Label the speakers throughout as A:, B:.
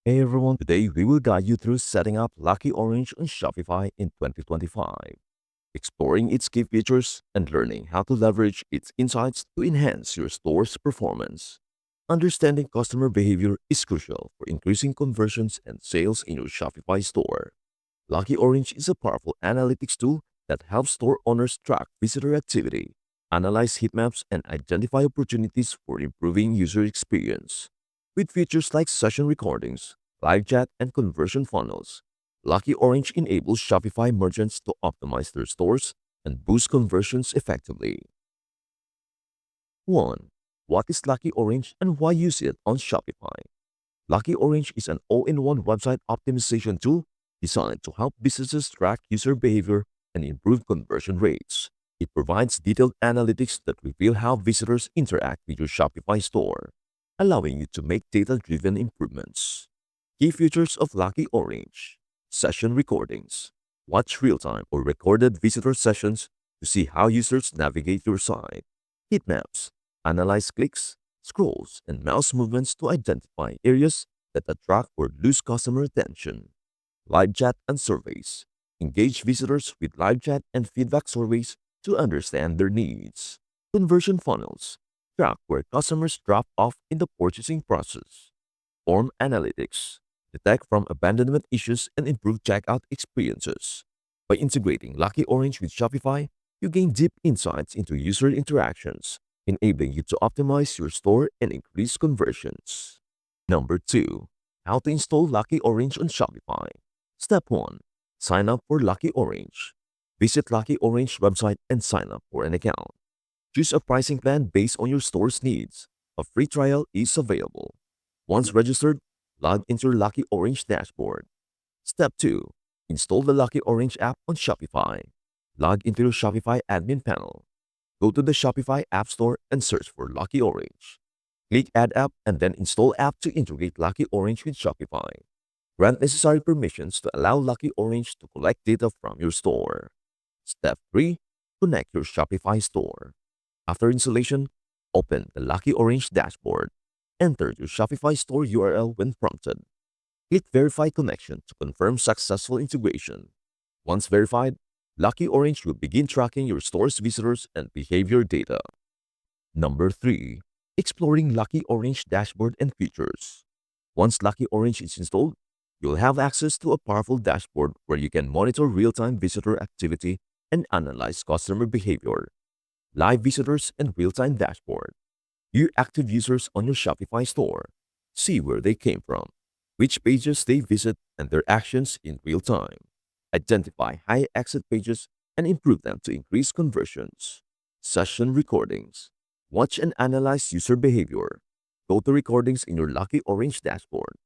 A: Hey everyone, today we will guide you through setting up Lucky Orange on Shopify in 2025, exploring its key features and learning how to leverage its insights to enhance your store's performance. Understanding customer behavior is crucial for increasing conversions and sales in your Shopify store. Lucky Orange is a powerful analytics tool that helps store owners track visitor activity, analyze heat maps, and identify opportunities for improving user experience. With features like session recordings, live chat, and conversion funnels, Lucky Orange enables Shopify merchants to optimize their stores and boost conversions effectively. 1. What is Lucky Orange and why use it on Shopify? Lucky Orange is an all-in-one website optimization tool designed to help businesses track user behavior and improve conversion rates. It provides detailed analytics that reveal how visitors interact with your Shopify store, allowing you to make data-driven improvements. Key features of Lucky Orange: session recordings. Watch real-time or recorded visitor sessions to see how users navigate your site. Heat maps. Analyze clicks, scrolls, and mouse movements to identify areas that attract or lose customer attention. Live chat and surveys. Engage visitors with live chat and feedback surveys to understand their needs. Conversion funnels. Track where customers drop off in the purchasing process. Form analytics. Detect from abandonment issues and improve checkout experiences. By integrating Lucky Orange with Shopify, you gain deep insights into user interactions, enabling you to optimize your store and increase conversions. Number 2. How to install Lucky Orange on Shopify. Step 1. Sign up for Lucky Orange. Visit Lucky Orange website and sign up for an account. Choose a pricing plan based on your store's needs. A free trial is available. Once registered, log into your Lucky Orange dashboard. Step 2. Install the Lucky Orange app on Shopify. Log into your Shopify admin panel. Go to the Shopify App Store and search for Lucky Orange. Click Add App and then Install App to integrate Lucky Orange with Shopify. Grant necessary permissions to allow Lucky Orange to collect data from your store. Step 3. Connect your Shopify store. After installation, open the Lucky Orange dashboard. Enter your Shopify store URL when prompted. Click Verify Connection to confirm successful integration. Once verified, Lucky Orange will begin tracking your store's visitors and behavior data. Number 3. Exploring Lucky Orange dashboard and features. Once Lucky Orange is installed, you'll have access to a powerful dashboard where you can monitor real-time visitor activity and analyze customer behavior. Live visitors and real-time dashboard. View active users on your Shopify store. See where they came from, which pages they visit, and their actions in real time. Identify high exit pages and improve them to increase conversions. Session recordings. Watch and analyze user behavior. Go to recordings in your Lucky Orange dashboard.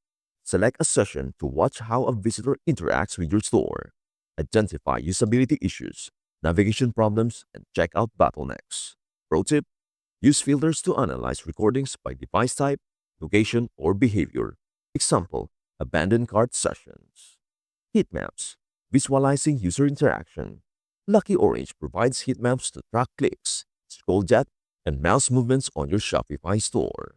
A: Select a session to watch how a visitor interacts with your store. Identify usability issues, navigation problems, and checkout bottlenecks. Pro tip: use filters to analyze recordings by device type, location, or behavior. Example: abandoned cart sessions. Heat maps. Visualizing user interaction. Lucky Orange provides heat maps to track clicks, scroll depth, and mouse movements on your Shopify store.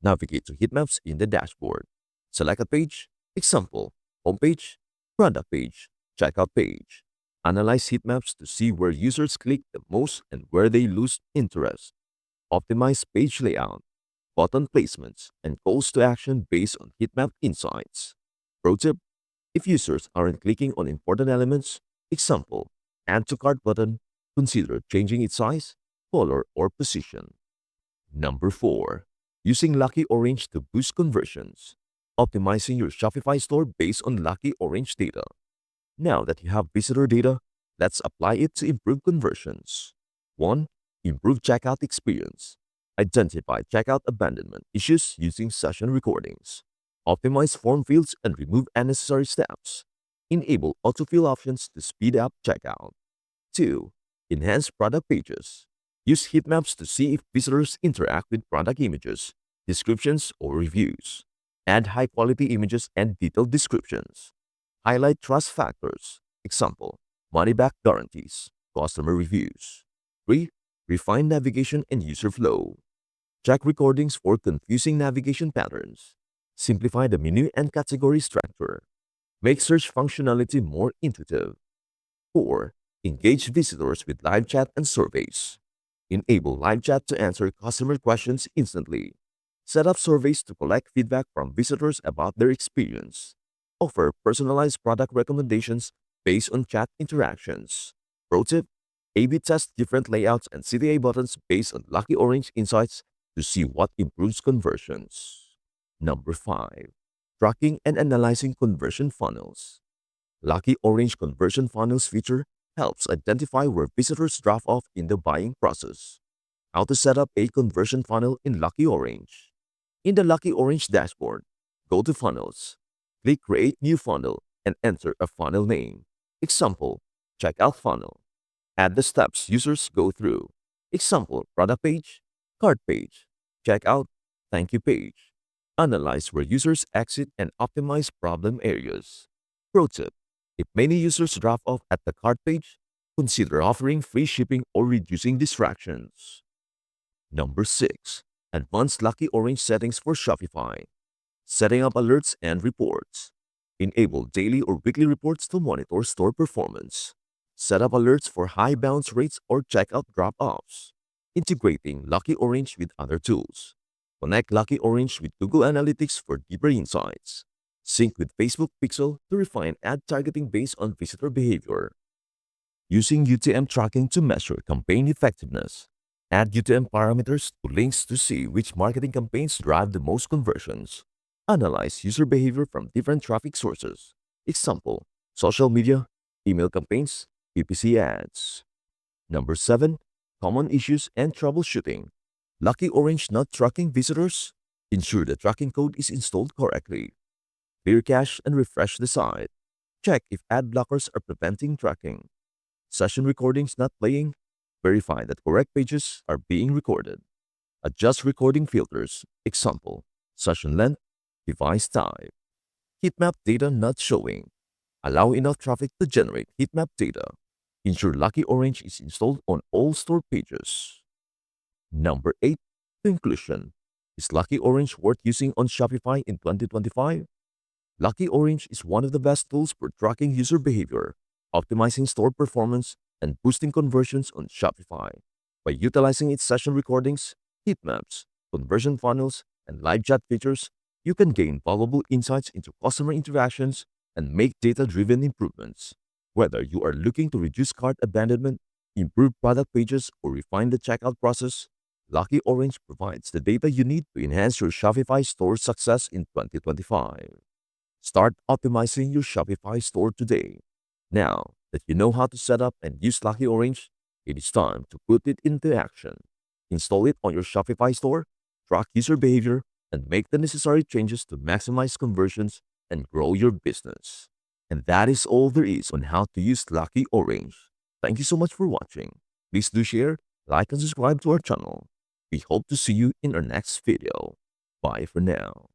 A: Navigate to heat maps in the dashboard. Select a page. Example: homepage, product page, checkout page. Analyze heat maps to see where users click the most and where they lose interest. Optimize page layout, button placements, and calls to action based on heat map insights. Pro tip: if users aren't clicking on important elements, example, add to cart button, consider changing its size, color, or position. Number 4. Using Lucky Orange to boost conversions. Optimizing your Shopify store based on Lucky Orange data. Now that you have visitor data, let's apply it to improve conversions. 1. Improve checkout experience. Identify checkout abandonment issues using session recordings. Optimize form fields and remove unnecessary steps. Enable autofill options to speed up checkout. 2. Enhance product pages. Use heat maps to see if visitors interact with product images, descriptions, or reviews. Add high-quality images and detailed descriptions. Highlight trust factors. Example: money-back guarantees, customer reviews. 3. Refine navigation and user flow. Check recordings for confusing navigation patterns. Simplify the menu and category structure. Make search functionality more intuitive. 4. Engage visitors with live chat and surveys. Enable live chat to answer customer questions instantly. Set up surveys to collect feedback from visitors about their experience. Offer personalized product recommendations based on chat interactions. Pro tip: A/B test different layouts and CTA buttons based on Lucky Orange insights to see what improves conversions. Number 5. Tracking and analyzing conversion funnels. Lucky Orange Conversion Funnels feature helps identify where visitors drop off in the buying process. How to set up a conversion funnel in Lucky Orange. In the Lucky Orange dashboard, go to Funnels, click Create New Funnel, and enter a funnel name. Example, Checkout Funnel. Add the steps users go through. Example, Product Page, Cart Page, Checkout, Thank You Page. Analyze where users exit and optimize problem areas. Pro tip: if many users drop off at the cart page, consider offering free shipping or reducing distractions. Number 6. Advanced Lucky Orange settings for Shopify. Setting up alerts and reports. Enable daily or weekly reports to monitor store performance. Set up alerts for high bounce rates or checkout drop-offs. Integrating Lucky Orange with other tools. Connect Lucky Orange with Google Analytics for deeper insights. Sync with Facebook Pixel to refine ad targeting based on visitor behavior. Using UTM tracking to measure campaign effectiveness. Add UTM parameters to links to see which marketing campaigns drive the most conversions. Analyze user behavior from different traffic sources. Example, social media, email campaigns, PPC ads. Number 7. Common issues and troubleshooting. Lucky Orange not tracking visitors? Ensure the tracking code is installed correctly. Clear cache and refresh the site. Check if ad blockers are preventing tracking. Session recordings not playing? Verify that correct pages are being recorded. Adjust recording filters. Example, session length, device type. Heatmap data not showing. Allow enough traffic to generate heatmap data. Ensure Lucky Orange is installed on all store pages. Number 8. Conclusion. Is Lucky Orange worth using on Shopify in 2025? Lucky Orange is one of the best tools for tracking user behavior, optimizing store performance, and boosting conversions on Shopify. By utilizing its session recordings, heat maps, conversion funnels, and live chat features, you can gain valuable insights into customer interactions and make data-driven improvements. Whether you are looking to reduce cart abandonment, improve product pages, or refine the checkout process, Lucky Orange provides the data you need to enhance your Shopify store success in 2025. Start optimizing your Shopify store today. Now that you know how to set up and use Lucky Orange, it is time to put it into action. Install it on your Shopify store, track user behavior, and make the necessary changes to maximize conversions and grow your business. And that is all there is on how to use Lucky Orange. Thank you so much for watching. Please do share, like, and subscribe to our channel. We hope to see you in our next video. Bye for now.